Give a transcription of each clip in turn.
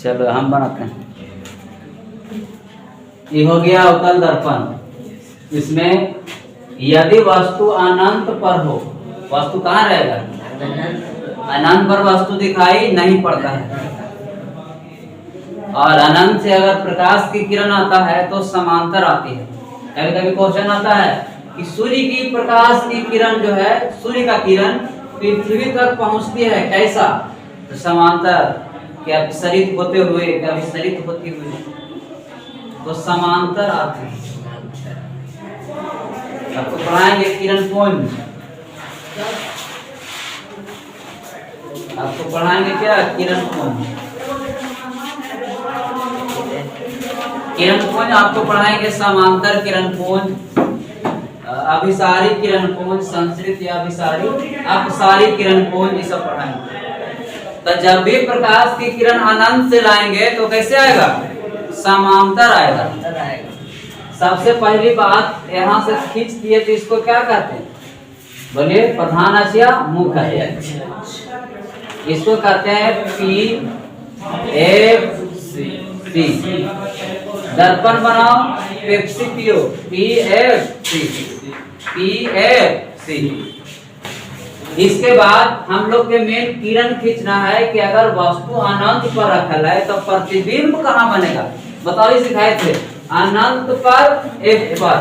चलो हम बनाते हैं। ये हो गया अवतल दर्पण। इसमें यदि वस्तु अनंत पर हो, वस्तु कहाँ रहेगा? अनंत पर वस्तु दिखाई नहीं पड़ता है, और अनंत से अगर प्रकाश की किरण आता है तो समांतर आती है। कभी कभी क्वेश्चन आता है कि सूर्य की प्रकाश की किरण जो है, सूर्य का किरण पृथ्वी तक पहुंचती है कैसा? तो समांतर, क्या विसरित होते हुए, क्या विसरित होती हुई, तो समांतर आती है। आपको पढ़ाएंगे किरण पुंज, आपको पढ़ाएंगे क्या? किरण पुंज। किरण पुंज आपको पढ़ाएंगे, समांतर किरण पुंज, अभिसारी किरण पुंज, संश्रित या अभिसारी, अपसारी किरण पुंज, ये सब पढ़ाएंगे। तो जब भी प्रकाश की किरण अनंत से लाएंगे तो कैसे आएगा? समांतर आएगा। सबसे पहली बात यहाँ से खींच दिए तो इसको क्या कहते हैं? बोलिए, प्रधान अक्ष या मुख्य अक्ष। इसको कहते हैं PFC। दर्पण बनाओ, पेप्सी पियो, PFC। इसके बाद हम लोग के मेन किरण खींचना है कि अगर वस्तु अनंत पर रखल है तो प्रतिबिंब कहाँ बनेगा? बताओ, ये सिखाए थे। अनंत पर F पर,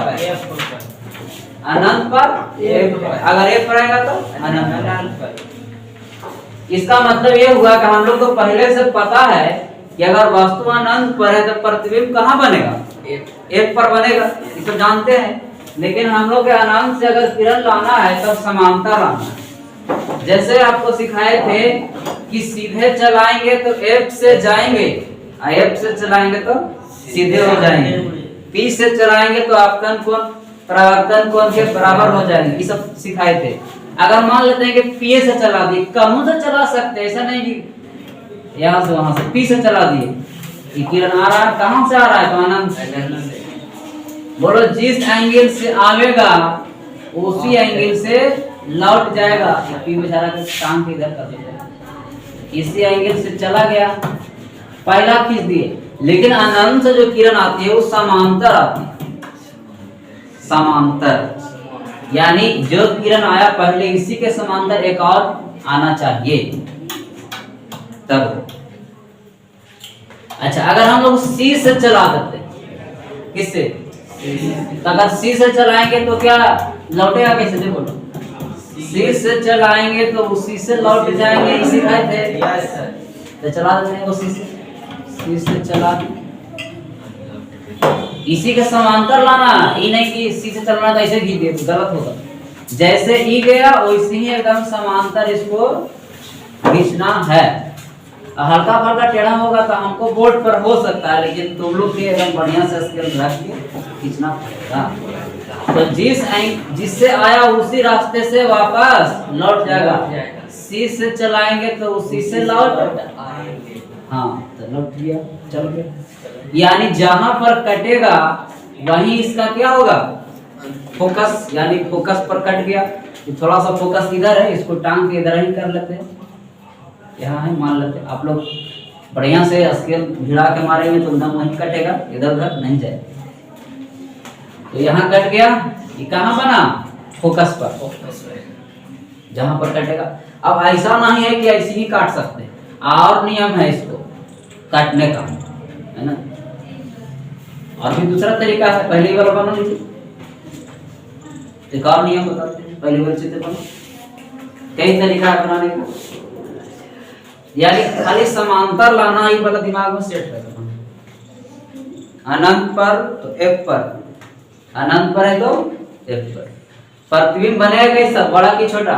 अनंत पर F पर, अगर F पर आएगा तो अनंत पर। इसका मतलब ये हुआ कि हम लोग को पहले से पता है कि अगर वस्तु अनंत पर है तो प्रतिबिंब कहाँ बनेगा? F पर बनेगा, ये तो जानते हैं। लेकिन हम लोग के अनंत से अगर किरण लाना है तब समांतर लाना है। जैसे आपको सिखाए थे कि सीधे चलाएंगे तो F से जाएंगे, F से चलाएंगे तो सीधे हो जाएंगे, P से चलाएंगे तो आपतन कोण परावर्तन कोण के बराबर हो जाएंगे। ये सब सिखाए थे। अगर मान लेते हैं कि P से चला दिए, कहाँ से चला सकते हैं? ऐसा नहीं कि यहाँ से वहां से, P से चला दिए, ये किरण आ रहा है, कहाँ से आ रहा है? तो अनंत से। बोलो, जिस एंगल से आवेगा उसी एंगल से लौट जाएगा। P बेचारा के टांग के इधर कर देगा, इसी एंगल से चला गया, पहला खींच दिए। लेकिन अनंत से जो किरण आती है वो समांतर आती है। समांतर यानी जो किरण आया पहले इसी के समांतर एक और आना चाहिए तब। अच्छा, अगर हम लोग C से चला देते, किससे? तो अगर C से चलाएंगे तो क्या लौटेगा कैसे? देखो, C से चलाएंगे तो उसी से लौट जाएंगे, इसी खाए थे। तो चला देते हैं उसी से, C से चला, इसी के समांतर लाना। ये नहीं कि C से चलना तो ऐसे खींच दिए तो गलत होगा। जैसे E गया वैसे ही एकदम समांतर इसको खींचना है। हल्का फल्का टेढ़ा होगा तो हमको बोर्ड पर हो सकता है, लेकिन तुम लोग के एकदम बढ़िया से स्केल रख के खींचना पड़ेगा। तो जिससे आया उसी रास्ते से वापस लौट जाएगा। C से चलाएंगे तो उसी से लौट आएंगे। हाँ, तो लौट गया, चल गया। यानी जहां पर कटेगा वहीं इसका क्या होगा? फोकस, यानी फोकस पर कट गया। थोड़ा सा फोकस इधर है, इसको टांग के इधर ही कर लेते हैं, यहाँ है मान लेते हैं। आप लोग बढ़िया से स्केल भिड़ा के मारेंगे तो एकदम वहीं कटेगा, इधर उधर नहीं जाए। तो यहाँ कट गया, ये कहाँ बना? फोकस पर, जहां पर कटेगा। अब ऐसा नहीं है कि ऐसे ही काट सकते, और नियम है इसको काटने का, है ना। और भी दूसरा तरीका है, पहली वाला बना लीजिए, एक और नियम बताते हैं। पहली वाले चित्र बनो, कई तरीका है बनाने का, यानी खाली समांतर लाना ही वाला दिमाग में सेट कर देना। अनंत पर तो F पर, अनंत पर है तो F पर। प्रतिबिंब बनेगा कैसा? बड़ा कि छोटा?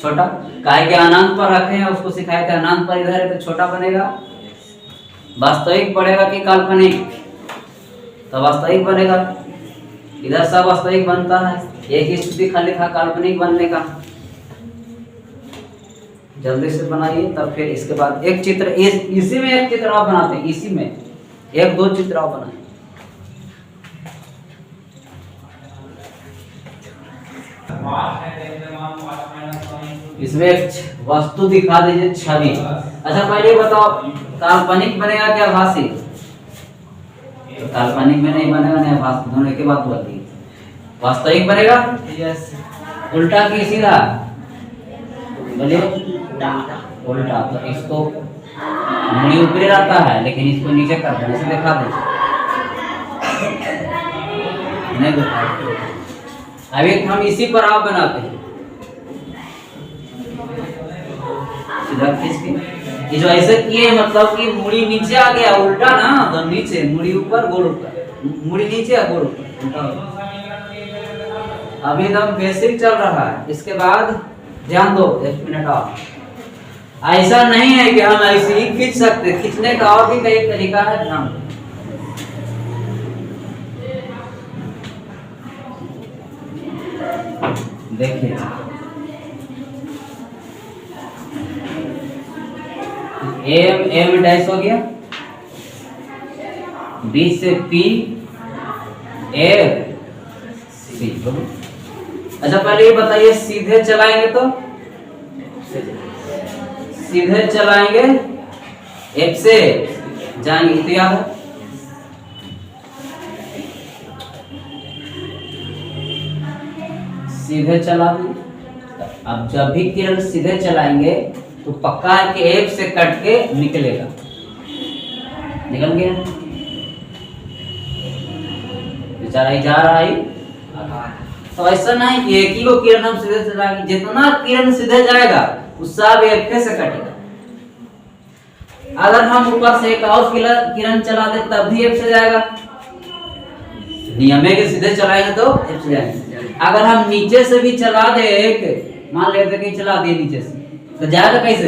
छोटा। काहे के अनंत पर रखे हैं, उसको सिखाए थे अनंत पर इधर है तो छोटा बनेगा। वास्तविक पड़ेगा कि काल्पनिक? तो वास्तविक बनेगा। इधर सब वास्तविक बनता है, एक ही स्थिति खाली था काल्पनिक बनने का। जल्दी से बनाइए, तब फिर इसके बाद एक चित्र, इसी में एक चित्र आप बनाते हैं, इसी में एक दो चित्र आप बनाए। इसमें एक वस्तु दिखा दीजिए, छवि। अच्छा पहले बताओ, काल्पनिक बनेगा क्या भाषी? तो काल्पनिक में नहीं बनेगा, नहीं भाषी, दोनों एक ही बात होती है। वास्तविक बनेगा? यस। उल्टा की सीधा? बोलिए उल्टा। तो इसको मुड़ी ऊपरी रहता है, लेकिन इसको नीचे कर देने से दिखा दीजिए। नहीं दिखा। अभी हम इसी पर आप बनाते हैं, सीधा खींच के। ये जो ऐसे किए मतलब कि मुड़ी नीचे आ गया, उल्टा ना, तो नीचे, मुड़ी ऊपर, गोल ऊपर, मुड़ी नीचे या गोल ऊपर, उल्टा। अभी एकदम बेसिक चल रहा है। इसके बाद ध्यान दो, 1 मिनट और। ऐसा नहीं है कि हम ऐसे ही खींच सकते, खींचने का और भी कई तरीका है, ध्यान दो। देखिए एम डैश हो गया, बी से पी, ए सी। अच्छा पहले ये बताइए, सीधे चलाएंगे तो सीधे चलाएंगे, एफ से जाएंगे, तो याद है। सीधे चला दी। अब जब भी किरण सीधे चलाएंगे तो पक्का है कि एफ से कट के निकलेगा, निकल गया, बेचारा ही जा रहा है। तो ऐसा नहीं कि एक ही को किरण हम सीधे चलाएंगे, जितना किरण सीधे जाएगा उससे अब एफ से कटेगा। अगर हम ऊपर से एक और किरण चला दे तब भी एफ से जाएगा, नियम है कि सीधे चलाएंगे तो एफ से जाएंगे। अगर हम नीचे से भी चला दे, एक मान लेते कि चला दिए नीचे से, तो जाएगा कैसे?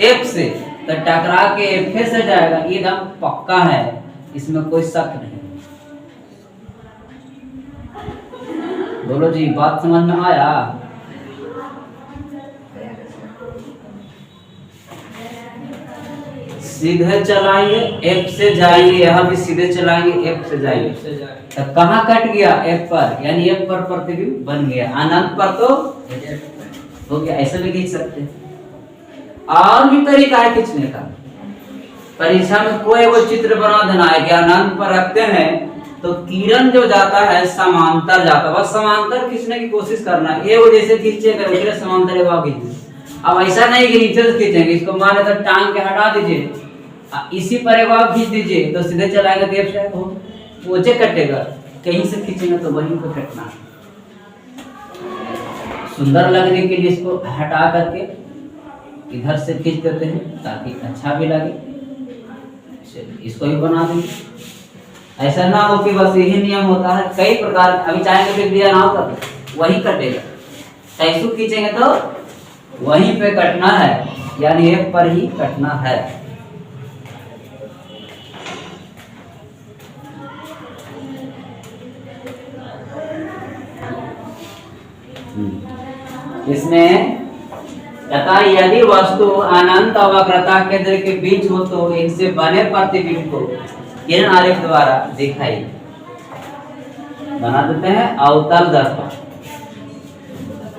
एफ से, तो टकरा के एफ से जाएगा, एकदम पक्का है, इसमें कोई शक नहीं। बोलो जी, बात समझ में आया? सीधे चलाएंगे एफ से जाएंगे, यहाँ भी सीधे चलाएंगे एफ से जाएंगे, तो कहाँ कट गया? एफ पर, यानी एफ पर प्रतिबिंब बन गया। अनंत पर तो क्या ऐसे भी खींच सकते हैं। और भी तरीका है खींचने का। परीक्षा में कोई वो चित्र बना देना है कि अनंत पर रखते हैं तो किरण जो जाता है समांतर जाता है, बस समांतर खींचने की कोशिश करना है। ये वो जैसे खींचे समांतर है वहां खींचे। अब ऐसा नहीं कि नीचे से खींचेंगे, इसको माने तो टांग के हटा दीजिए, इसी पर एक बार खींच दीजिए, तो सीधे चलाएंगे तो एफ से वो कटेगा। कहीं से खींचेंगे तो वहीं पे कटना है। सुंदर लगने के लिए इसको हटा करके इधर से खींच देते हैं ताकि अच्छा भी लगे। इसको भी बना देंगे। ऐसा ना हो कि बस यही नियम होता है, कई प्रकार। अभी चाहेंगे फिर दिया ना हो वही कटेगा, कैसू खींचेंगे तो वहीं पे कटना है, यानी एक पर ही कटना है। इसमें तथा यदि वस्तु अनंत और वक्रता केंद्र के बीच हो तो इनसे बने प्रतिबिंब को किरण आरेख द्वारा दिखाई बना देते हैं अवतल दर्पण।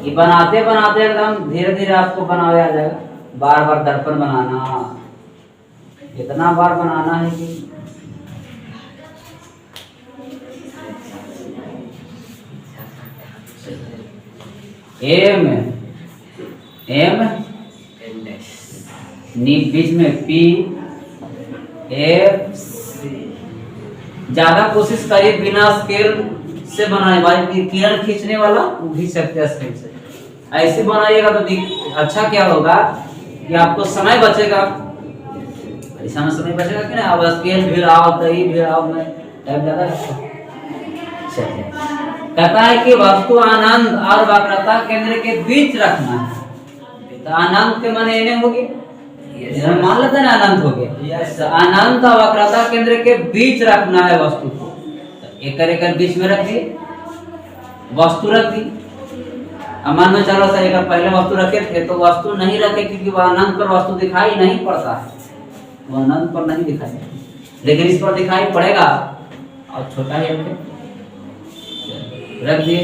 ये बनाते बनाते एकदम धीरे धीरे आपको बनाया आ जाएगा। बार बार दर्पण बनाना, इतना बार बनाना है कि एम बीच में पी एफ ज्यादा कोशिश करिए बिना स्केल से बनाने वाली, किरण खींचने वाला वो खींच सकते हैं स्केल से। ऐसे बनाइएगा तो अच्छा क्या होगा कि आपको समय बचेगा। ऐसा में समय बचेगा कि ना, अब स्केल भी आओ तो ही भी आओ में टाइम ज्यादा लगता। कहता है कि वस्तु अनंत और वक्रता केंद्र के बीच रखना है। तो अनंत के माने इन्हें होगी, मान लेते हैं ना अनंत हो गया। तो अनंत और वक्रता केंद्र के बीच रखना है वस्तु को। तो एक बीच में रख दिए, वस्तु रख दी। अब मान में चलो सर, अगर पहले वस्तु रखे थे तो वस्तु नहीं रखे क्योंकि वह अनंत पर वस्तु दिखाई नहीं पड़ता है, वह अनंत पर नहीं दिखाई, लेकिन इस पर दिखाई पड़ेगा और छोटा ही रख दिए।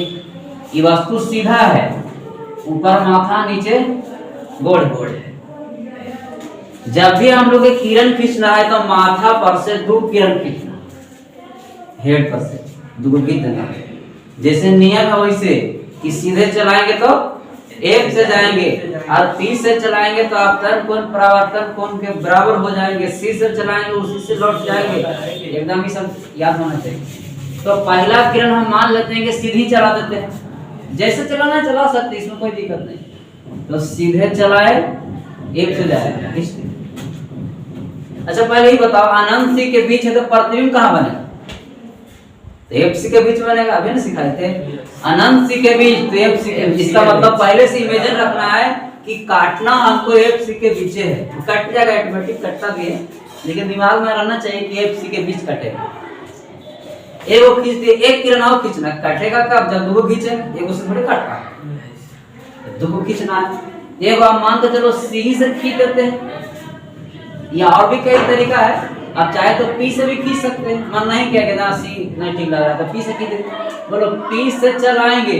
ये वस्तु सीधा है, ऊपर माथा नीचे गोड़ है। जब भी हम लोग किरण खींचना है तो माथा पर से 2 किरण खींचना, हेड पर से 2 खींचना। जैसे नियम है वैसे कि सीधे चलाएंगे तो 1 से जाएंगे और P से चलाएंगे तो आपतन कोण परावर्तन कोण के बराबर हो जाएंगे। C से चलाएंगे उसी से लौट जाएंगे। एकदम ही सब याद होना चाहिए। तो पहला किरण हम मान लेते हैं कि सीधी चला देते हैं, जैसे चलाना चला सकते, इसमें कोई दिक्कत नहीं। तो सीधे चलाए 1 से जाए। अच्छा पहले ही बताओ, अनंत सी के बीच है तो प्रतिबिंब कहाँ बनेगा? तो FC के बीच बनेगा, अभी ना सिखाए थे। अनंत सी के बीच तो FC के बीच, इसका मतलब पहले से इमेजिन रखना है कि काटना हमको FC के बीच है। तो कट जाएगा, ऑटोमेटिक कटता भी है, लेकिन दिमाग में रहना चाहिए कि FC के बीच कटेगा। एक वो खींच दिए, एक किरण और खींचना, कटेगा कब? जब 2 खींचे, एक उससे थोड़ी कटता, 2 खींचना है। एक आप मान के चलो C से खींच देते हैं, या और भी कई तरीका है। आप चाहे तो P से भी खींच सकते हैं, मन नहीं क्या कहना C नहीं ठीक लग रहा तो P से खींच देते। बोलो P से चलाएंगे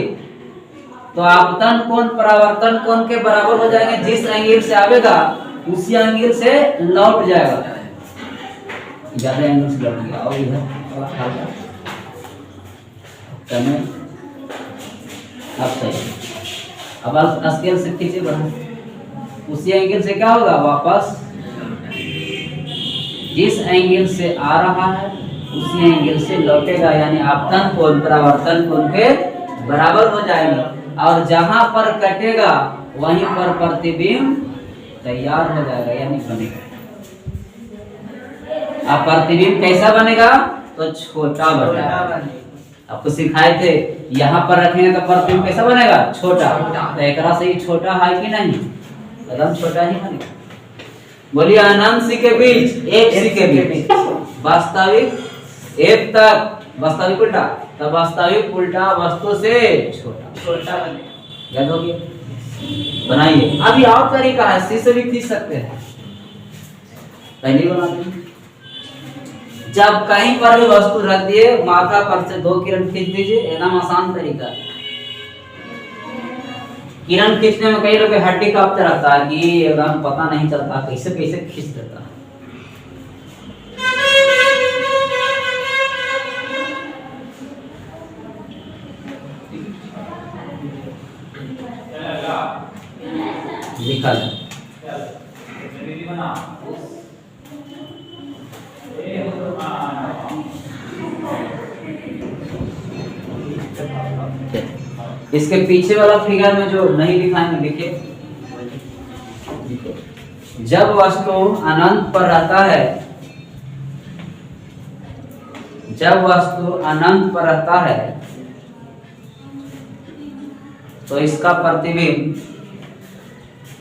तो आपतन कोण परावर्तन कोण के बराबर हो जाएंगे। जिस एंगल से आवेगा उसी एंगल से लौट जाएगा। ज्यादा एंगल से लौट गया और इधर अब सही। अब स्केल से खींचे बढ़ा, उसी एंगल से क्या होगा? वापस जिस एंगल से आ रहा है उसी एंगल से लौटेगा, यानी आपतन कोण परावर्तन कोण के बराबर हो जाएंगे। और जहां पर कटेगा वहीं पर प्रतिबिंब तैयार हो जाएगा, यानी बनेगा। अब प्रतिबिंब कैसा बनेगा? तो छोटा बनेगा। आपको सिखाए थे, यहाँ पर रखेंगे तो प्रतिबिंब कैसा बनेगा? छोटा। तो एक से ही छोटा है कि नहीं? एकदम छोटा ही बनेगा। बोलिए अनंत सी के बीच, FC के बीच वास्तविक F तक, वास्तविक उल्टा, तब वास्तविक उल्टा वस्तु से छोटा बनेगा। याद हो गया? बनाइए। अभी और तरीका है, C से भी खींच सकते हैं, पहले बना देंगे। जब कहीं पर भी वस्तु रख दिए, माथा पर से 2 किरण खींच दीजिए, एकदम आसान तरीका है। किरण खींचने में कई लोग हड्डी कांपते रहता है कि एकदम पता नहीं चलता कैसे कैसे खींच देता है। लिखा जाए इसके पीछे वाला फिगर में जो नहीं दिखाएंगे लिखे। जब वस्तु अनंत पर रहता है, जब वस्तु अनंत पर रहता है तो इसका प्रतिबिंब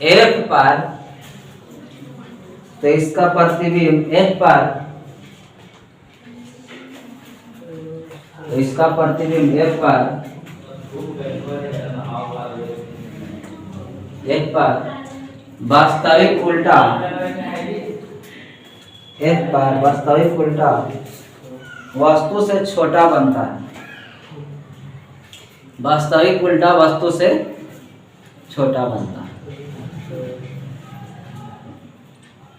F पर, तो इसका प्रतिबिंब F पर, तो इसका प्रतिबिंब F पर वास्तविक उल्टा, F पर वास्तविक उल्टा वस्तु से छोटा बनता है। वास्तविक उल्टा वस्तु से छोटा बनता है।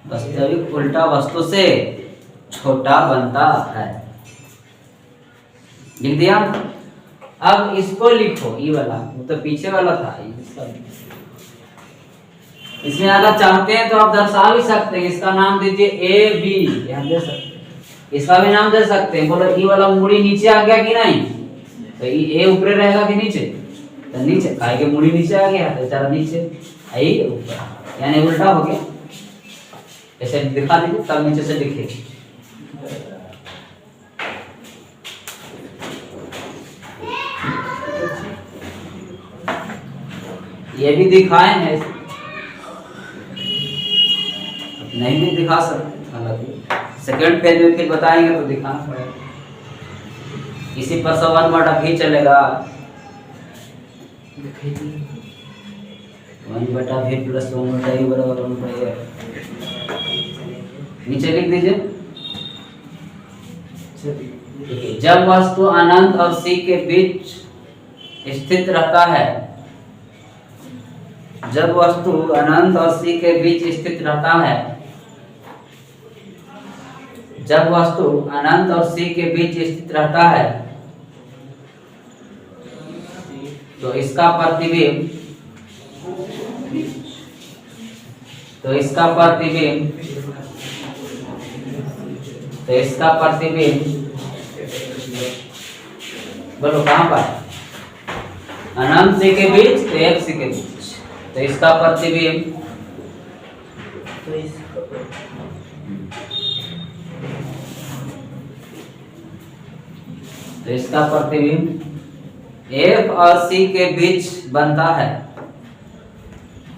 वास्तविक उल्टा वस्तु से छोटा बनता है। लिख दिया? अब इसको लिखो, ये वाला, वो तो पीछे वाला था। इसमें अगर चाहते हैं तो आप दर्शा भी सकते हैं। इसका नाम दीजिए AB, यहाँ दे सकते हैं। इसका भी नाम दे सकते हैं। बोलो ये वाला मुड़ी नीचे आ गया कि नहीं? तो ये ऊपर रहेगा कि नीचे? तो नीचे, काहे के मुड़ी नीचे आ गया तो बेचारा नीचे, आई ऊपर, यानी उल्टा हो गया। ऐसे दिखा दीजिए, तब नीचे से लिखिए। ये भी दिखाए हैं, नहीं भी दिखा सकते, हालांकि सेकंड पेज में फिर बताएंगे तो दिखाना पड़ेगा। इसी पर 1/v भी चलेगा, 1/v प्लस 1/u बराबर 1/f। नीचे लिख दीजिए। जब वस्तु अनंत और C के बीच स्थित रहता है जब वस्तु अनंत और सी के बीच स्थित रहता है, जब वस्तु अनंत और सी के बीच स्थित रहता है तो इसका प्रतिबिंब बोलो कहाँ पर, अनंत सी के बीच तो एक सी के बीच, तो इसका प्रतिबिंब F और C के बीच बनता है,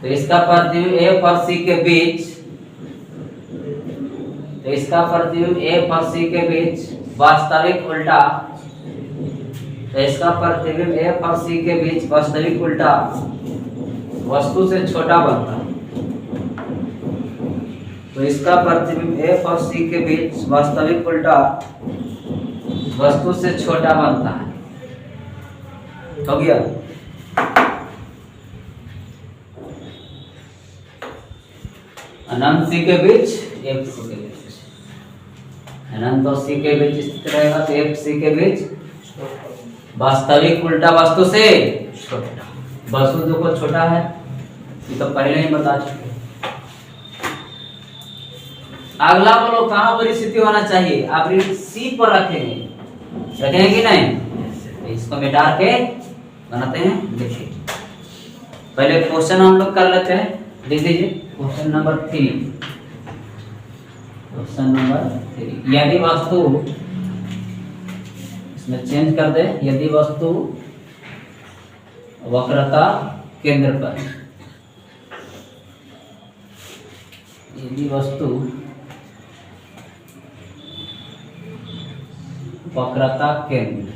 तो इसका प्रतिबिंब F और C के बीच, F और C के बीच वास्तविक उल्टा, तो इसका प्रतिबिंब F और C के बीच वास्तविक उल्टा वस्तु से छोटा बनता है, तो इसका प्रतिबिंब F और C के बीच वास्तविक उल्टा वस्तु से छोटा बनता है। हो गया। अनंत सी के बीच F सी के बीच, अनंत और सी के बीच स्थित रहेगा तो F सी के बीच वास्तविक उल्टा वस्तु से छोटा, वस्तु देखो छोटा है, ये तो पहले ही बता चुके। अगला बोलो कहाँ पर स्थिति होना चाहिए, आप सी पर रखेंगे कि नहीं, इसको मिटा के बनाते हैं। देखिए पहले क्वेश्चन हम लोग कर लेते हैं, लिख दीजिए क्वेश्चन नंबर 3। यदि वस्तु, इसमें चेंज कर दे, यदि वस्तु वक्रता केंद्र पर, यदि वस्तु वक्रता केंद्र,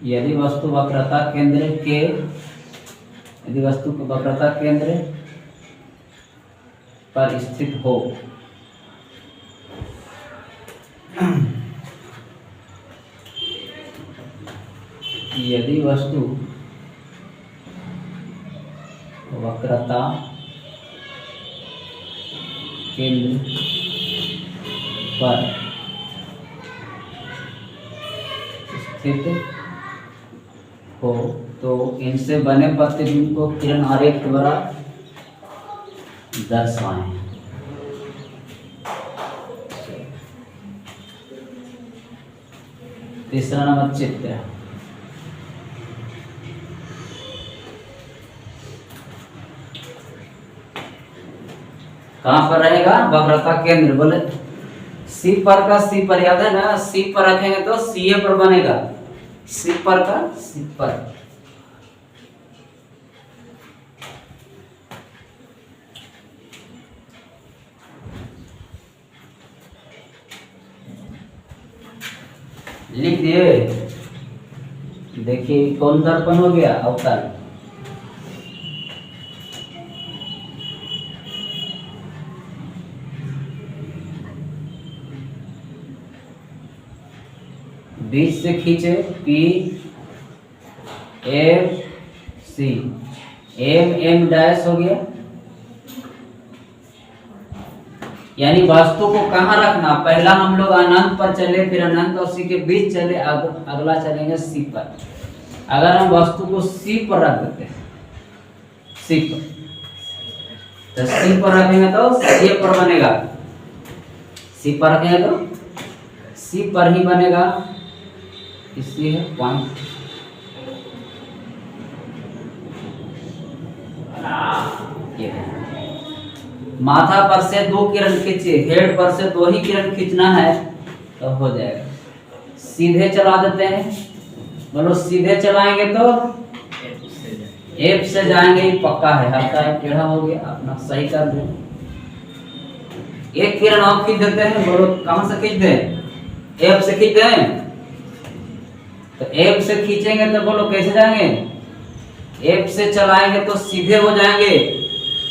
यदि वस्तु वक्रता केंद्र के, यदि वस्तु वक्रता केंद्र पर स्थित हो, यदि वस्तु वक्रता केंद्र पर स्थित हो तो इनसे बने प्रतिबिंब को किरण आरेख द्वारा दर्शाएं। तीसरा नंबर चित्र, कहाँ पर रहेगा, वक्रता केंद्र, बोले सी पर का, सी पर याद है ना, सी पर रखेंगे तो सी ए पर बनेगा, सी पर का सी पर, लिख दिए। देखिए कौन दर्पण हो गया, अवतल, बीच से खींचे P F C, M dash हो गया, यानी वस्तु को कहाँ रखना, पहला हम लोग अनंत पर चले, फिर अनंत और सी के बीच चले, अगला चलेंगे सी पर। अगर हम वस्तु को सी पर रख देते हैं, सी पर, तो सी पर रखेंगे तो सी पर बनेगा, सी पर रखेंगे तो सी पर ही बनेगा, इसलिए पॉइंट ये है। माथा पर से 2 किरण खींचिए, हेड पर से 2 ही किरण खींचना है तो हो जाएगा। सीधे चला देते हैं, बोलो सीधे चलाएंगे तो एफ से जाएंगे, ये पक्का है, हल्का है, टेढ़ा हो गया, अपना सही कर दो। एक किरण और खींच देते हैं, बोलो कहां से खींच दें, एफ से खींच दें, तो एफ से खींचेंगे तो बोलो कैसे जाएंगे, एफ से चलाएंगे तो सीधे हो जाएंगे,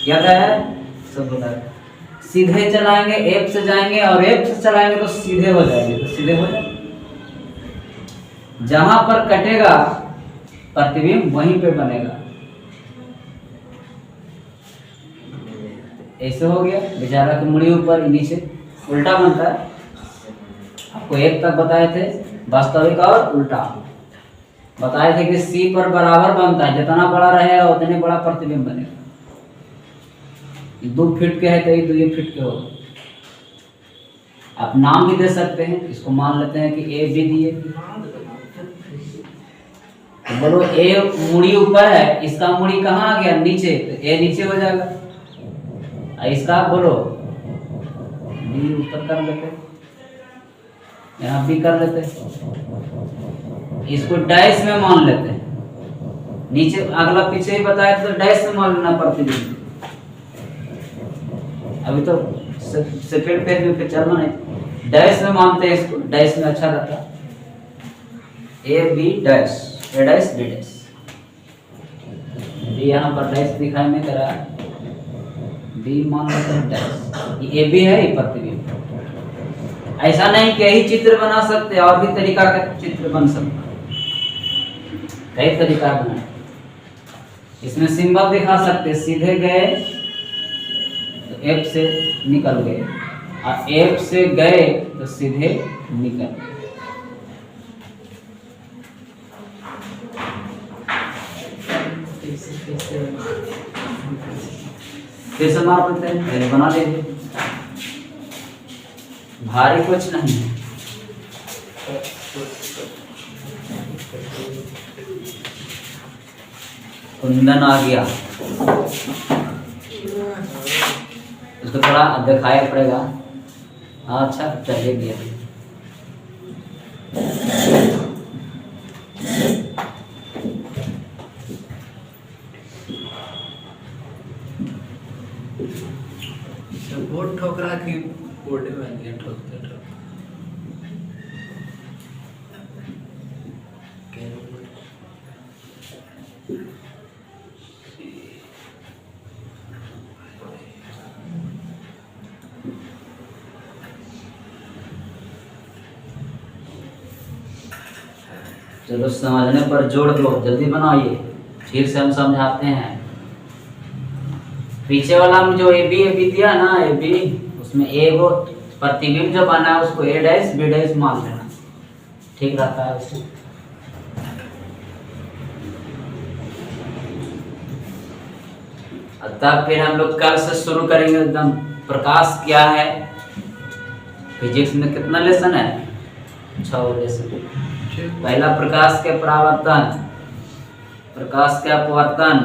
क्या है सब बता, सीधे चलाएंगे एफ से जाएंगे, और एफ से चलाएंगे तो सीधे हो जाएंगे, तो सीधे हो जाएंगे। जहां पर कटेगा प्रतिबिंब वहीं पे बनेगा, ऐसे हो गया, बेचारा की मुड़ी ऊपर नीचे उल्टा बनता है। आपको 1 तक बताए थे वास्तविक और उल्टा, बताए थे कि सी पर बराबर बनता है, जितना बड़ा रहेगा उतने बड़ा प्रतिबिंब बनेगा। 2 फीट के है तो ये 2 फीट के होगा। आप नाम भी दे सकते हैं, इसको मान लेते हैं कि ए बी दिए, तो बोलो ए मुड़ी ऊपर है, इसका मुड़ी कहाँ आ गया नीचे, तो ए नीचे हो जाएगा। इसका बोलो बी ऊपर कर लेते, यहाँ बी कर लेते, इसको डैश में मान लेते हैं। नीचे अगला पीछे ही बताया तो डैश में मान लेना प्रतिबिंब। अभी तो सेकंड पेज में चलना नहीं, डैश में मानते हैं इसको, डैश में अच्छा रहता है। A B dash, A dash B dash, यहाँ पर डैश दिखाई नहीं दे रहा है, बी मान लेते हैं डैश, ये ए बी है, ये प्रतिबिंब। ऐसा नहीं कि यही चित्र बना सकते, और भी तरीका का चित्र बन सकता है, कई तरीका बनाए। इसमें सिंबल दिखा सकते, सीधे गए तो F से निकल गए, और F से गए तो सीधे निकल गए। कैसे मार देते हैं, पहले बना लीजिए, भारी कुछ नहीं है। कुंदन आ गया, इसको थोड़ा दिखाया पड़ेगा। अच्छा चलिए गया, बोर्ड ठोक रहा कि बोर्ड में दिया ठोकते चलो समझने पर जोड़ दो, जल्दी बनाइए, ठीक से हम समझाते हैं। पीछे वाला में जो ए बी दिया ना, ए बी, उसमें ए वो प्रतिबिंब जो बना है उसको ए डैश बी डैश मान लेना, ठीक रहता है उसको। तब फिर हम लोग कल से शुरू करेंगे एकदम। प्रकाश क्या है, फिजिक्स में कितना लेसन है, 6 लेसन। पहला प्रकाश के परावर्तन, प्रकाश के अपवर्तन,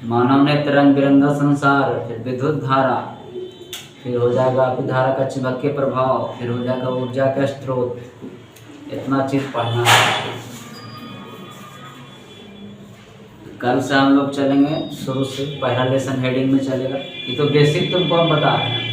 मानव ने रंग बिरंगा संसार, फिर विद्युत धारा, फिर हो जाएगा आपकी धारा का चुंबकीय प्रभाव, फिर हो जाएगा ऊर्जा का स्रोत। इतना चीज पढ़ना है। कल से हम लोग चलेंगे शुरू से, पहला लेसन हेडिंग में चलेगा। ये तो बेसिक तुमको हम बता रहे हैं।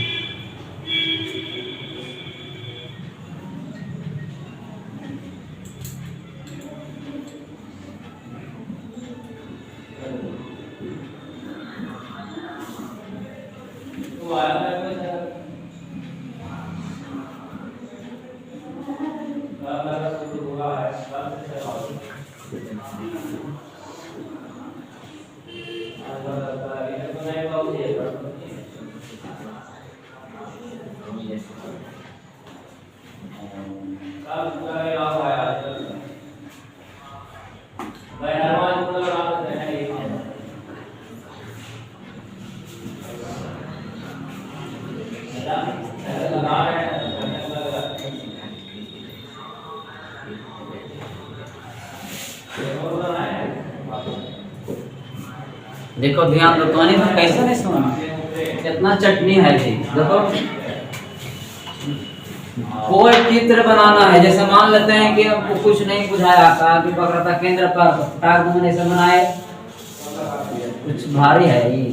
देखो ध्यान दो, तो कैसे नहीं सुना, कितना चटनी है जी। देखो कोई चित्र बनाना है, जैसे मान लेते हैं कि हमको कुछ नहीं बुझाया, कहा कि वक्रता केंद्र पर तार ऐसे बनाए, कुछ भारी है ये,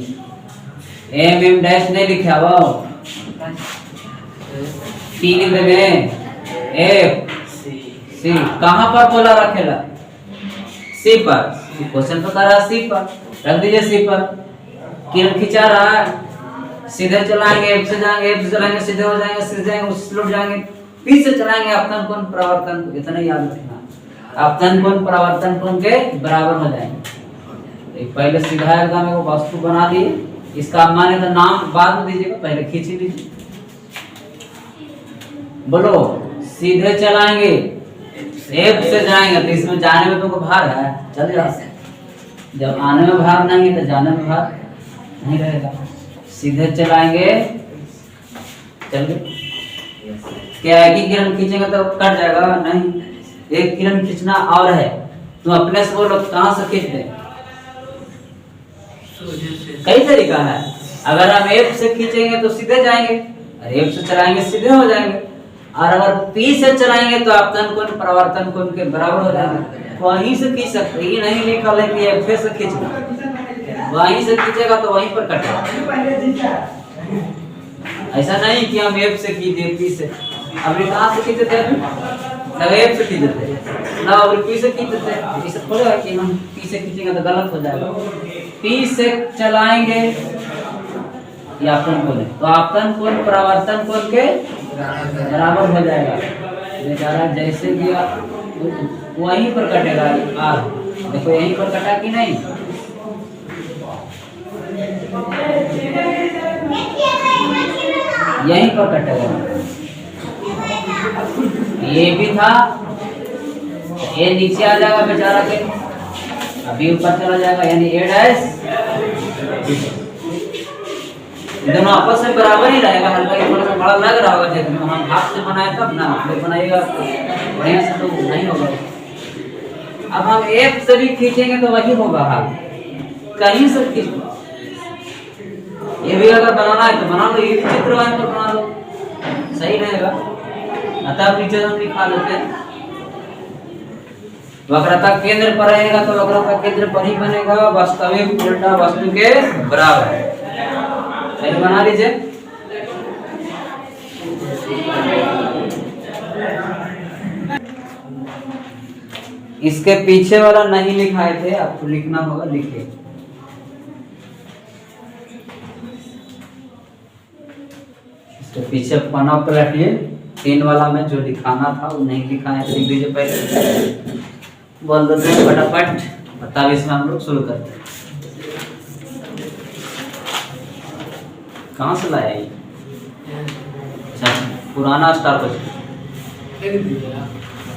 एम डैश नहीं लिखा वो, टी लिख देंगे, एफ सी कहाँ पर बोला रखेला, सी पर, क्वेश्चन तो कर रहा सी पर, रख दीजिए सी पर। किरण खिंचा रहा है, सीधे चलाएंगे, एफ से जाएंगे, एफ से चलाएंगे, सीधे हो जाएंगे, सीधे जाएंगे, उससे लौट जाएंगे, पी से चलाएंगे, आपतन कोण परावर्तन, इतना याद रखना, आपतन कोण परावर्तन कोण के बराबर हो जाएंगे। पहले सीधा एकदम वो वस्तु बना दिए, इसका माने तो नाम बाद में दीजिएगा, पहले खींच ही लीजिए। बोलो, सीधे चलाएंगे एफ से जाएंगे तो इसमें जाने में तुमको भार है, चल यहाँ से। जब आने में भार नहीं है तो जाने में भार नहीं रहेगा। सीधे चलाएंगे, चलिए। क्या है कि किरण खींचेंगे तो कट जाएगा? नहीं, एक किरण खींचना और है। तुम अपने से बोलो कहाँ से खींच दे? कई तरीका है। अगर हम एफ से खींचेंगे तो सीधे जाएंगे, और एफ से चलाएंगे सीधे हो जाएंगे। और अगर पी से चलाएंगे तो आपतन कोण परावर्तन कोण के बराबर हो जाएगा। वहीं से खींच सकते, ये नहीं लिखा है कि एफ से खींचना, वहीं से खींचेगा तो वहीं पर कटेगा। ऐसा नहीं कि हम एफ से खींचे पी से। अभी कहाँ से खींचे थे? एफ से खींचे थे ना, अभी पी से खींचे थे। इसे थोड़ा है कि हम पी से खींचेंगे तो गलत हो जाएगा। पी से चलाएंगे या आपतन कोण, तो आपतन कोण परावर्तन कोण के बराबर हो जाएगा। बेचारा जैसे दिया वहीं पर कटेगा। आर देखो यहीं पर कटा कि नहीं? यहीं पर कटेगा। ये भी था, ये नीचे आ जाएगा बेचारा के, अभी ऊपर चला जाएगा, यानी ए डैश। दोनों आपस में बराबर ही रहेगा। हल्का ही थोड़ा सा बड़ा लग रहा होगा, जब हम हाथ से बनाए तब ना, आप बनाइएगा बढ़िया से तो नहीं होगा। अब हम एफ से भी खींचेंगे तो वही होगा हाथ, कहीं से खींच। ये भी अगर बनाना है तो बना लो, ये भी चित्र वहीं पर बना लो, सही रहेगा। अतः नीचे हम लिखा लेते हैं, वक्रता केंद्र पर रहेगा तो वक्रता केंद्र पर ही बनेगा, वास्तविक उल्टा वस्तु के बराबर। पहले बना लीजिए। इसके पीछे वाला नहीं लिखाए थे, आपको लिखना होगा, लिखिए। इसके पीछे पन्ना पलटिए, 3 वाला में जो लिखाना था वो नहीं लिखा है, लिख दीजिए पहले। बोल देते हैं फटाफट, तब इसमें हम लोग शुरू करते हैं। कहाँ से लाया ये? अच्छा, पुराना स्टार पर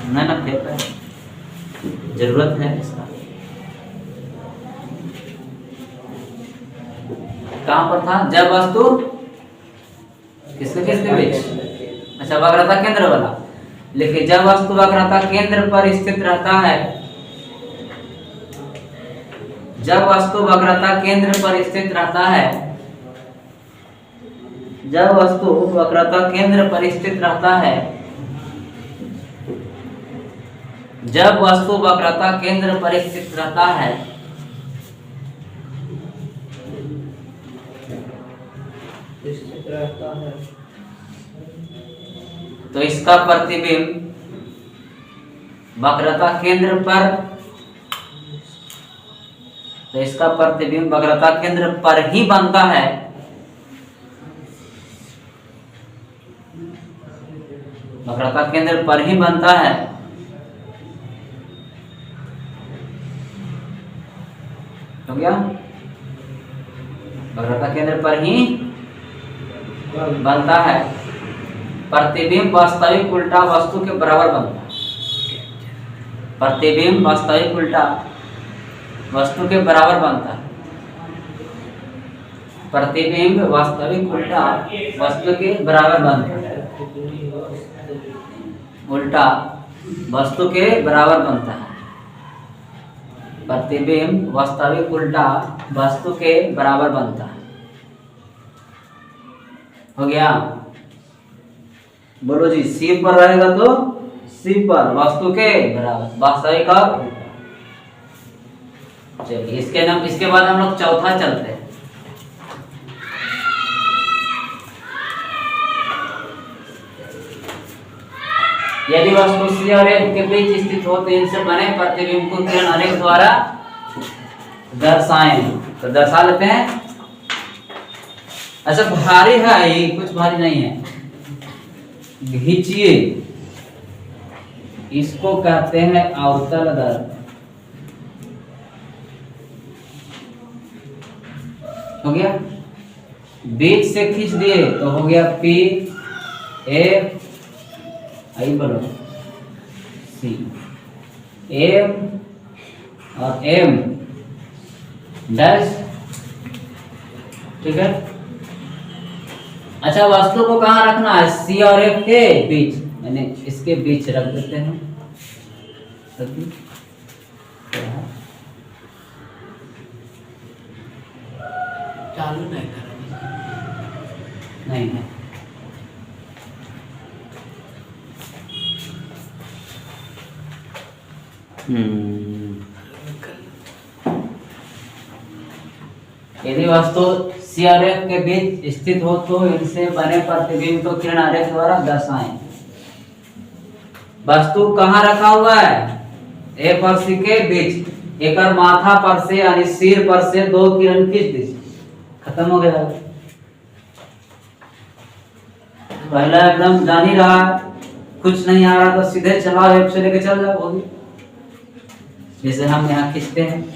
नहीं ना, फेंक है, जरूरत है इसका। कहाँ पर था? जब वस्तु किसके बीच? अच्छा, वक्रता केंद्र वाला लिखिए। जब वस्तु वक्रता केंद्र पर स्थित रहता है, जब वस्तु वक्रता केंद्र पर स्थित रहता है, जब वस्तु वक्रता केंद्र पर स्थित रहता है, जब वस्तु वक्रता केंद्र पर स्थित रहता है, स्थित रहता है, तो इसका प्रतिबिंब वक्रता केंद्र पर, तो इसका प्रतिबिंब वक्रता केंद्र पर ही बनता है। वक्रता केंद्र पर ही बनता है। हो गया? वक्रता केंद्र पर ही बनता है। प्रतिबिंब वास्तविक उल्टा वस्तु के बराबर बनता है। प्रतिबिंब वास्तविक उल्टा वस्तु के बराबर बनता है। प्रतिबिंब वास्तविक उल्टा वस्तु के बराबर बनता है। उल्टा वस्तु के बराबर बनता है। प्रतिबिंब वास्तविक उल्टा वस्तु के बराबर बनता है। हो गया? बोलो जी, सी पर रहेगा तो सी पर वस्तु के बराबर, वास्तविक और उल्टा। चलिए इसके नाम, इसके बाद हम लोग चौथा चलते हैं। यदि वस्तु सी और एफ के बीच स्थित हो तो इनसे बने प्रतिबिंब को किरण अनेक द्वारा दर्शाएं। तो दर्शा लेते हैं। अच्छा, भारी है ये, कुछ भारी नहीं है। खींचिए, इसको कहते हैं अवतल दर। हो गया? बीच से खींच दिए तो हो गया P F आई बोलो C M और M डैश। ठीक है। अच्छा वस्तु को कहाँ रखना है? C और F के बीच, यानी इसके बीच रख देते हैं। चालू नहीं कर नहीं है। यदि वस्तु C और F के बीच स्थित हो तो इनसे बने प्रतिबिंब को किरण आरेख द्वारा दर्शाएं। वस्तु कहाँ रखा हुआ है? F और C के बीच। एक और माथा पर से यानी सिर पर से 2 किरण खींच दीजिए, खत्म हो गया। पहला एकदम जान ही रहा, कुछ नहीं आ रहा तो सीधे चलाओ, F से लेके चल जाओ, होगी। जैसे हम यहाँ खींचते हैं,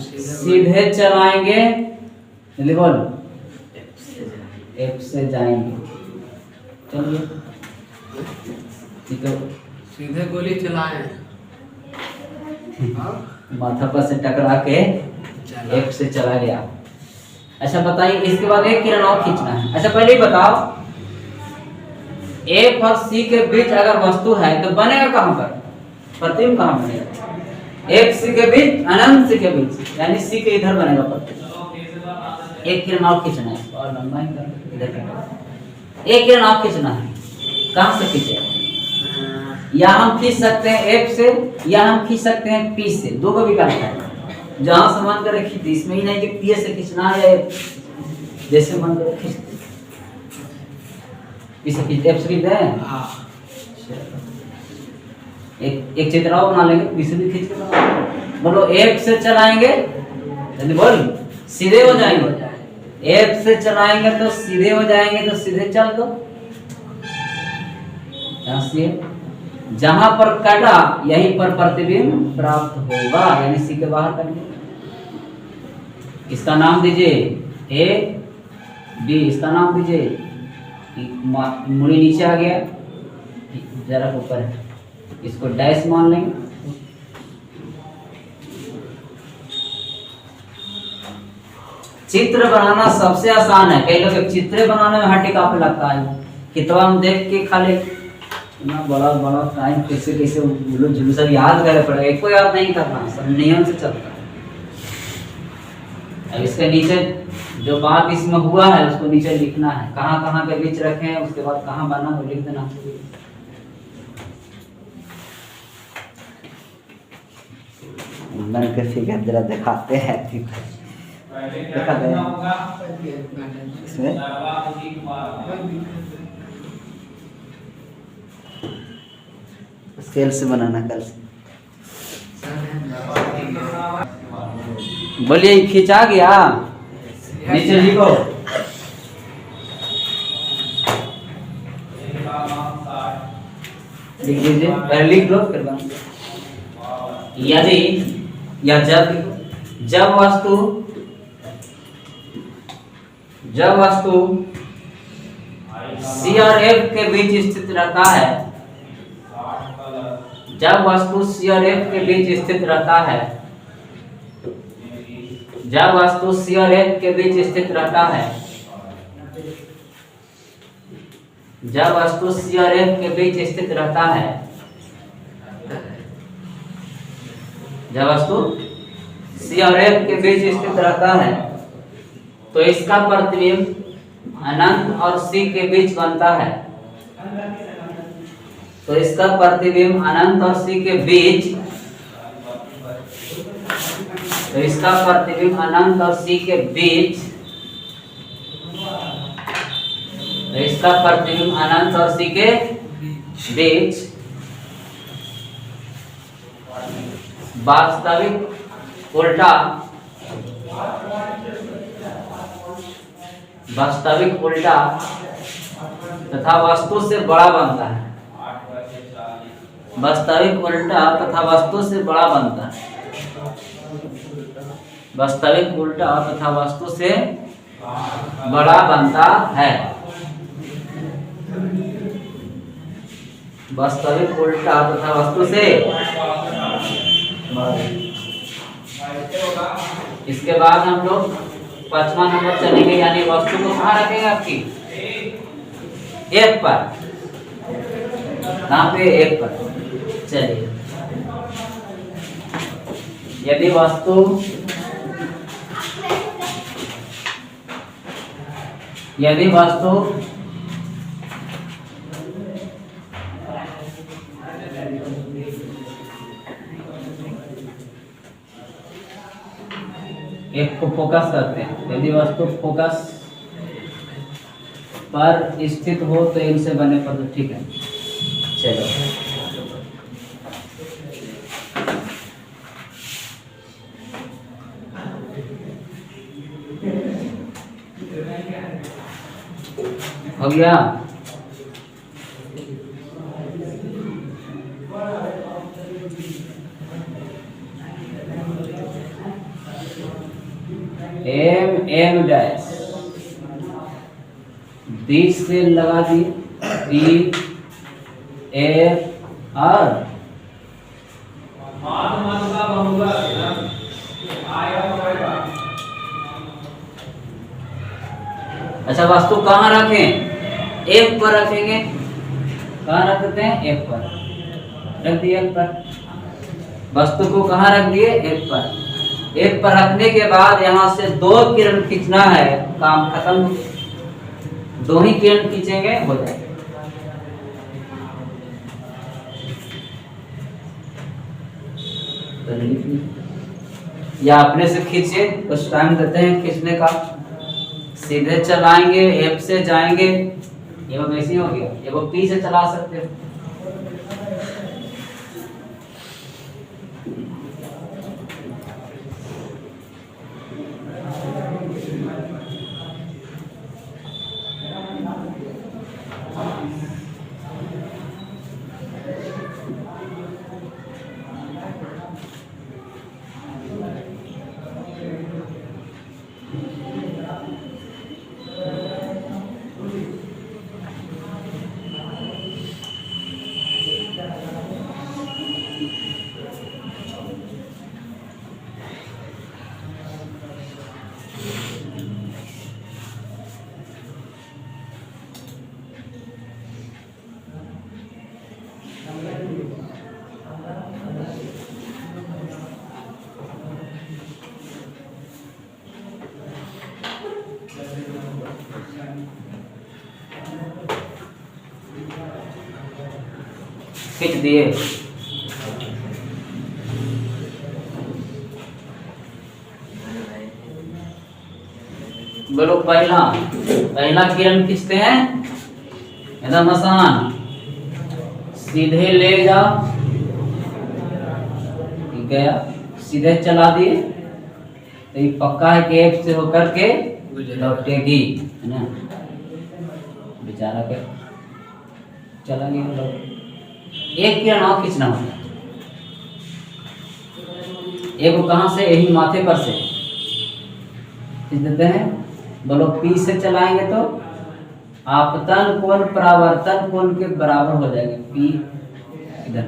सीधे चलाएंगे, जल्दी बोल, F से जाएंगे, चलिए सीधे गोली चलाए, माथा पर से टकरा के F से चला गया। अच्छा बताइए, इसके बाद एक किरण और खींचना है। अच्छा पहले ही बताओ, F और C के बीच अगर वस्तु है तो बनेगा कहाँ पर? प्रतिबिंब कहाँ बनेगा? F C के बीच, अनंत C के बीच, यानी C के इधर बनेगा प्रतिबिंब। एक किरण और खींचना है, और लंबा ही कर इधर का। एक किरण और खींचना है, कहाँ से खींचे? या हम खींच सकते हैं F से, या हम खींच सकते हैं P से, दो का विकल्प है। जहां से मन करे खींच, इसमें ही नहीं कि P से खींचना है, जैसे मन करे खींच, P से खींच, F से खींच दें। एक चित्र और बना लेंगे, P से भी खींच के बना। बोलो F से चलाएंगे, जल्दी बोल, सीधे हो जाएंगे। F से चलाएंगे तो सीधे हो जाएंगे, तो सीधे चल दो। जहां पर काटा यहीं पर प्रतिबिंब प्राप्त होगा, यानी C के बाहर काटिए। इसका नाम दीजिए A B, इसका नाम दीजिए, मुड़ी नीचे आ गया, जरा ऊपर है, इसको डैश मान लेंगे। चित्र बनाना सबसे आसान है। कई लोग चित्र बनाने में हड्डी काफी लगता है, कितना हम देख के खाली इतना बड़ा बड़ा टाइम कैसे कैसे झुलू सब याद करे पड़ेगा, एक को याद नहीं करना, सब नियम से चलता है। अब इसके नीचे जो बात इसमें हुआ है उसको नीचे लिखना है, कहाँ कहाँ के बीच रखे हैं, उसके बाद कहाँ बना वो लिख देना। मन के फिगर जरा दिखाते हैं, दिखा दे इसमें। स्केल से बनाना कल से। बोलिए खींचा गया, नीचे लिखो। लिख दीजिए, पहले लिख लो फिर बना। यदि या जब वस्तु C और F के बीच स्थित रहता है, जब वस्तु C और F के बीच स्थित रहता है, जब वस्तु C और F के बीच स्थित रहता है, जब वस्तु C और F के बीच स्थित रहता है, जब वस्तु C और F के बीच स्थित रहता है, तो इसका प्रतिबिंब अनंत और C के बीच बनता है। तो इसका प्रतिबिंब अनंत और C के बीच, तो इसका प्रतिबिंब अनंत और C के बीच, तो इसका प्रतिबिंब अनंत और C के बीच वास्तविक उल्टा तथा वस्तु से बड़ा बनता है। वास्तविक उल्टा तथा वस्तु से बड़ा बनता है। वास्तविक उल्टा तथा वस्तु से बड़ा बनता है। वास्तविक उल्टा तथा वस्तु से। इसके बाद हम लोग 5वां नंबर चलेंगे, यानी वस्तु को कहाँ रखेंगे आपकी एक पर। कहाँ पे एक पर। चलिए, यदि वस्तु एक को फोकस करते हैं, यदि वस्तु फोकस पर स्थित हो तो इनसे बने पद ठीक है। चलो, हो गया। एम डैश बीच से लगा दी, बी ए आर। अच्छा, वस्तु कहाँ रखें? एक पर रखेंगे। कहाँ रखते हैं? एक पर। रख दिए एक पर। वस्तु को कहाँ रख दिए? एक पर। एक पर रखने के बाद यहाँ से 2 किरण खींचना है, काम खत्म। 2 ही किरण खींचेंगे, हो जाएगा। या अपने से खींचे, कुछ टाइम देते हैं खींचने का। सीधे चलाएंगे, एफ से जाएंगे, ये वो वैसे ही हो गया। ये वो पी से चला सकते हो। खींच दिए। बोलो, पहला किरण खींचते हैं, एकदम आसान। सीधे ले जाओ, गया, सीधे चला दिए तो ये पक्का है कि एक से होकर के लौटेगी, है ना। बेचारा के चला गया। एक किरण और खींचना होगा। एक को कहाँ से? यही माथे पर से खींच देते हैं। बोलो, पी से चलाएंगे तो आपतन कोण परावर्तन कोण के बराबर हो जाएंगे। पी इधर,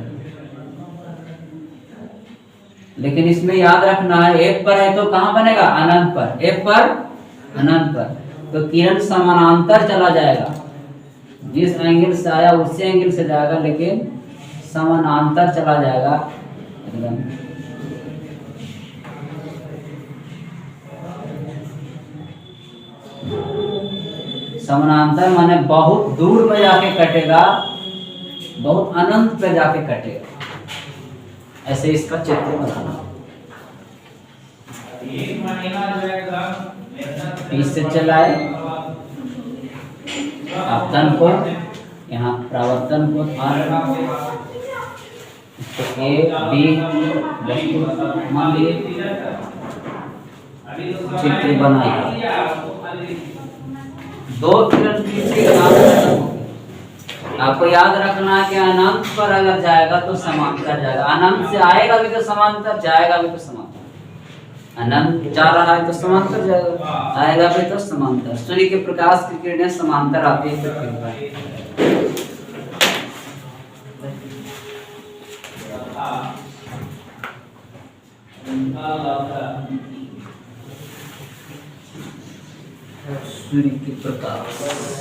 लेकिन इसमें याद रखना है, एक पर है तो कहाँ बनेगा? अनंत पर। एक पर अनंत पर तो किरण समानांतर चला जाएगा। जिस एंगल से आया उसी एंगल से जाएगा, लेकिन समानांतर चला जाएगा एकदम। समानांतर माने बहुत दूर में जाके कटेगा, बहुत अनंत पे जाके कटेगा। ऐसे इसका चित्र बनाना। इससे चलाए आपतन को, यहाँ प्रावर्तन को ए बी मान लिए, चित्र बनाइए। 2 किरण खींचने का आपको याद रखना है कि अनंत पर अगर जाएगा तो समांतर जाएगा, अनंत से आएगा भी तो समांतर, जाएगा भी तो समांतर। अनंत जा रहा है तो समांतर जाएगा, आएगा भी तो समांतर। सूर्य के प्रकाश की किरणें समांतर आती है पृथ्वी पर। सूर्य के प्रकाश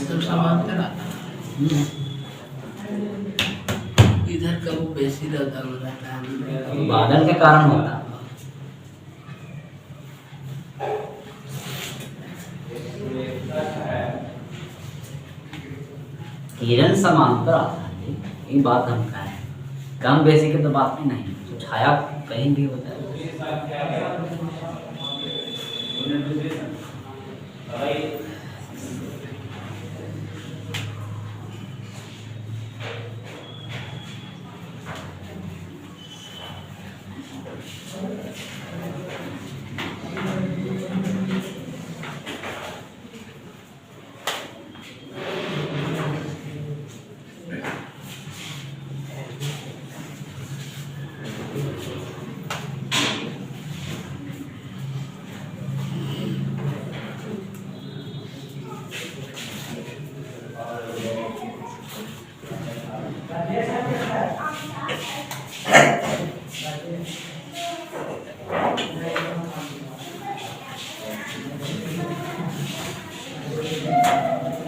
तो समांतर आता है। इधर का वो बेसी रहता है, बादल के कारण होता है। किरण समांतर आता है, ये बात हम कहें, कम बेसी की तो बात ही नहीं, तो छाया कहीं भी होता है।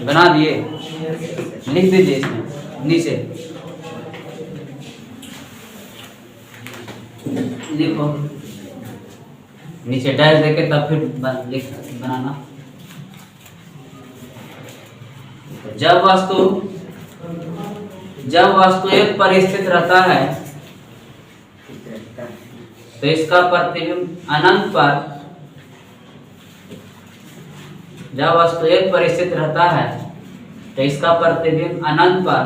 बना दिए, लिख दीजिए इसमें नीचे लिखो, नीचे डैश देके तब फिर बनाना। जब वस्तु एक पर स्थित रहता है तो इसका प्रतिबिंब अनंत पर, जब वस्तु एक पर स्थित रहता है तो इसका प्रतिबिंब अनंत पर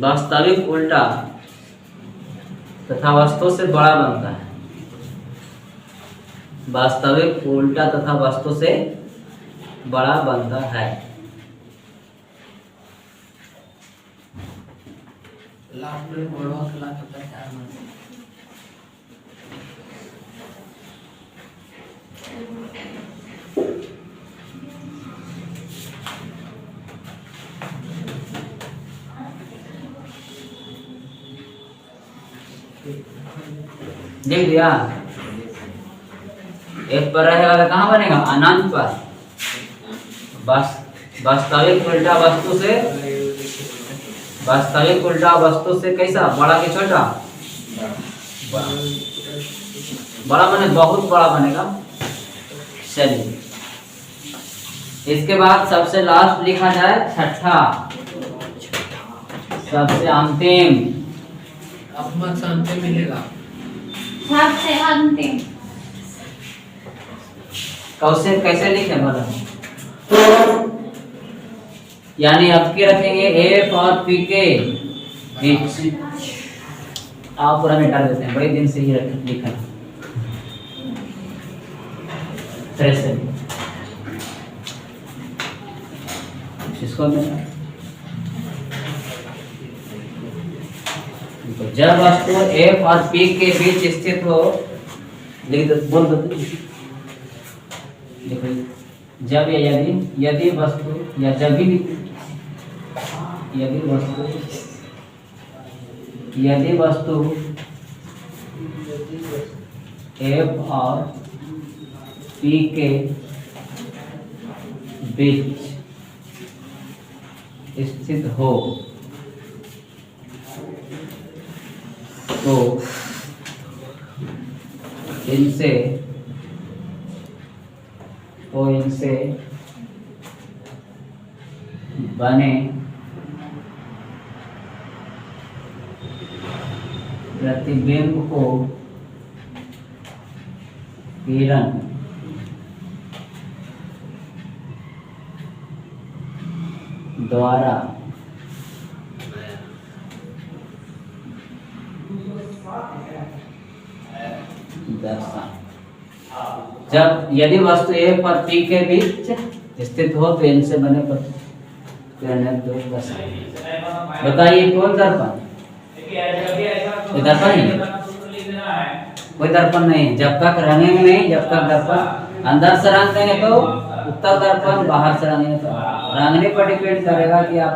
वास्तविक उल्टा तथा वस्तु से बड़ा बनता है। वास्तविक उल्टा तथा वस्तु से बड़ा बनता है। लास्ट में बड़ा खिला के तैयार हो। देख दिया, एक पर रहेगा तो कहाँ बनेगा, अनंत पर। वास्तविक उल्टा वस्तु से कैसा, बड़ा कि छोटा, बड़ा बने, बहुत बड़ा बनेगा। चलिए इसके बाद सबसे लास्ट लिखा जाए छठा, सबसे अंतिम। अब मत अंतिम मिलेगा, सबसे अंतिम कैसे लिखे बोला, यानी अब के रखेंगे एफ और पी के बीच। आप पूरा मिटा देते हैं, बड़े दिन से ही लिखा इसको तो जब वस्तु एफ और पी के बीच स्थित हो, लिख दो, बोल दो, देखो जब या यदि वस्तु या जब भी, यदि वस्तु एफ और पी के बीच स्थित हो तो इनसे बने प्रतिबिंब को किरण द्वारा दर्शाएं। जब यदि वस्तु ए पर पी के बीच स्थित हो तो इनसे बने किरण एक 2 10। बताइए कौन दर्पण? ये दर्पण ही कोई दर्पण नहीं, जब तक रंगेंगे नहीं, जब तक दर्पण अंदर से रंग देंगे तो उत्तर दर्पण, बाहर से रंगेंगे तो रंगने पर डिपेंड करेगा कि आप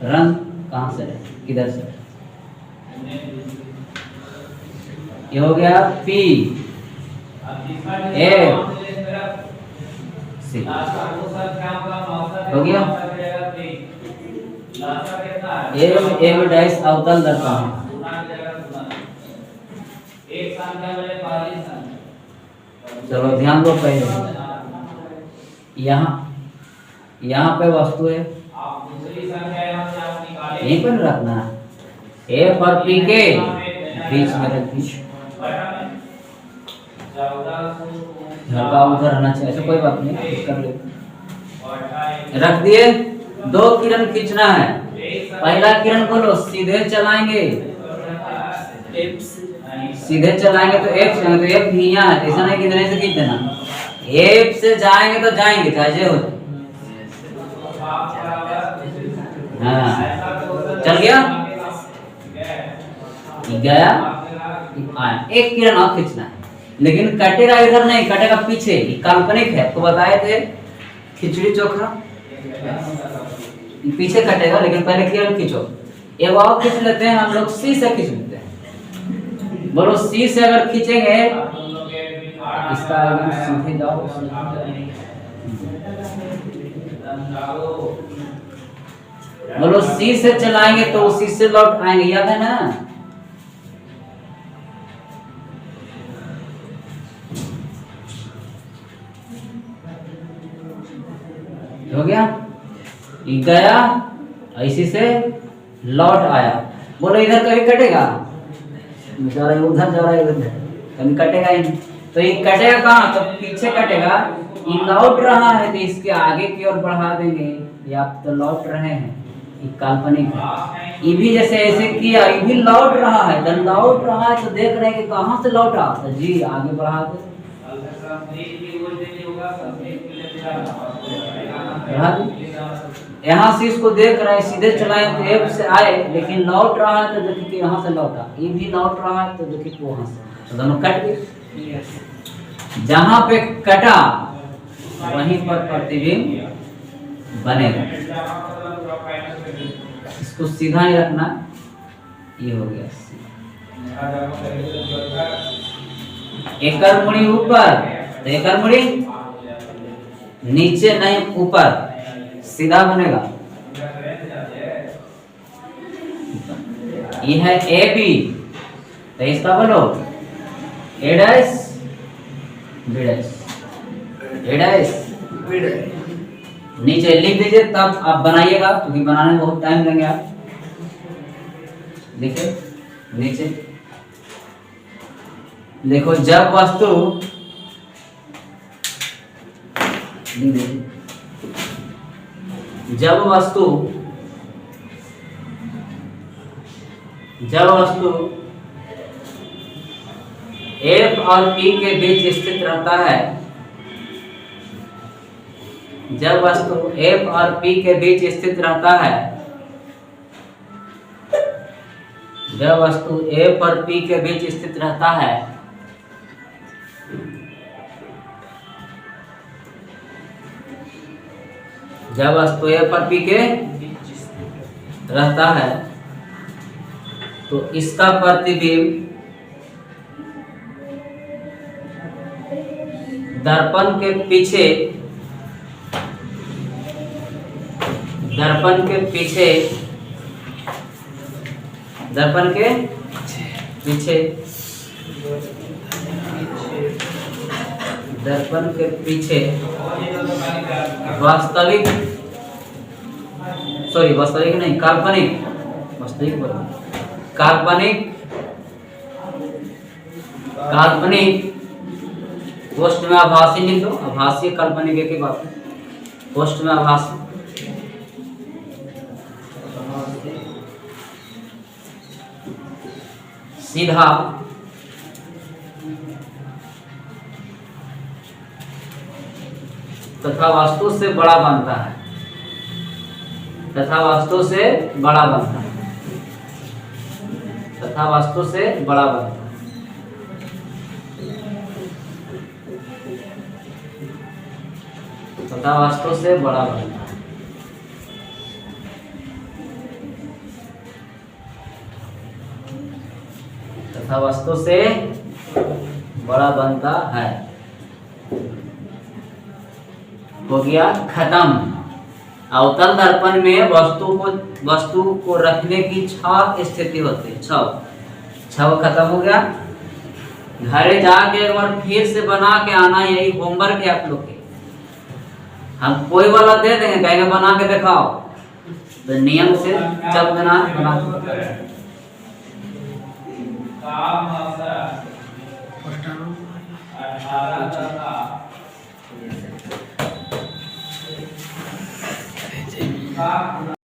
रंग कहाँ से रहे, किधर से। ये हो गया P A C हो गया। M डैश अवतल दर्पण है। चलो ध्यान दो पहले, यहाँ पे वस्तु है, यहीं पर रखना है। A और P के बीच में रख दीजिए, झटका उधर रहना चाहिए, ऐसा कोई बात नहीं, कर ले। रख दिए, 2 किरण खींचना है। पहला किरण बोलो, सीधे चलाएंगे, सीधे चलाएंगे तो F से, तो F भी यहाँ है, ऐसा नहीं कि इधर से खींच देना। F से जाएंगे तो जाएंगे, चाहे हो। हाँ चल गया, गया आया। एक किरण और खींचना है, लेकिन कटेगा इधर नहीं, कटेगा पीछे, काल्पनिक है। तो बताए थे खिचड़ी चोखा पीछे कटेगा, लेकिन पहले किरण खींचो। एक और खींच लेते हैं हम लोग, C से खींच लेते हैं। बोलो C से अगर खींचेंगे, इसका एकदम सीधे जाओ, बोलो C से चलाएंगे तो उसी से लौट आएंगे, याद है ना। हो गया, गया इसी से लौट आया। बोलो इधर कभी कटेगा, जा रहा है उधर, जा रहा है इधर, कभी कटेगा ही नहीं। तो ये कटेगा कहाँ, तो पीछे कटेगा। ये लौट रहा है तो इसके आगे की ओर बढ़ा देंगे, ये आप तो लौट रहे हैं, ये काल्पनिक है। ये भी जैसे ऐसे किया, ये भी लौट रहा है, तो लौट रहा है तो देख रहे हैं कि कहाँ से लौटा, तो जी आगे बढ़ा दे, यहाँ से इसको देख रहे हैं, सीधे चलाएं तो F से आए, लेकिन लौट रहा है तो देखिए कि यहाँ से लौटा। ये भी लौट रहा है तो देखिए कि वहाँ से, तो दोनों कट गए। जहाँ पे कटा वहीं पर प्रतिबिंब बनेगा। इसको सीधा ही रखना, ये हो गया। एकर मुड़ी ऊपर, तो एकर मुड़ी नीचे नहीं ऊपर, सीधा बनेगा। ये है AB, तो इसका बोलो A dash B dash, A dash B dash. नीचे लिख दीजिए, तब आप बनाइएगा, क्योंकि बनाने में बहुत टाइम लेंगे आप। देखिए नीचे देखो, जब वस्तु जब वस्तु F और P के बीच स्थित रहता है, जब वस्तु F और P के बीच स्थित रहता है, जब वस्तु F और P के बीच स्थित रहता है, जब वस्तु F और P के रहता है, तो इसका प्रतिबिंब दर्पण के पीछे, दर्पण के पीछे, दर्पण के पीछे, दर्पण के पीछे वास्तविक, सॉरी वास्तविक नहीं, काल्पनिक, वास्तविक बोलो, काल्पनिक, काल्पनिक पोस्ट में आभासी लिख दो, आभासी काल्पनिक एक ही बात है, पोस्ट में आभासी, सीधा तथा वस्तु से बड़ा बनता है, तथा वस्तु से बड़ा बनता है, तथा वस्तु से बड़ा बनता है। तथा वस्तु से बड़ा बनता है। तथा वस्तु से बड़ा बनता है। हो गया खत्म। अवतल दर्पण में वस्तु को रखने की 6 स्थिति होती है। 6 खत्म हो गया। घरे जाके एक बार फिर से बना के आना, यही होमवर्क है आप लोग के। हम कोई वाला दे देंगे, कहेंगे बना के दिखाओ, तो नियम से जब बना का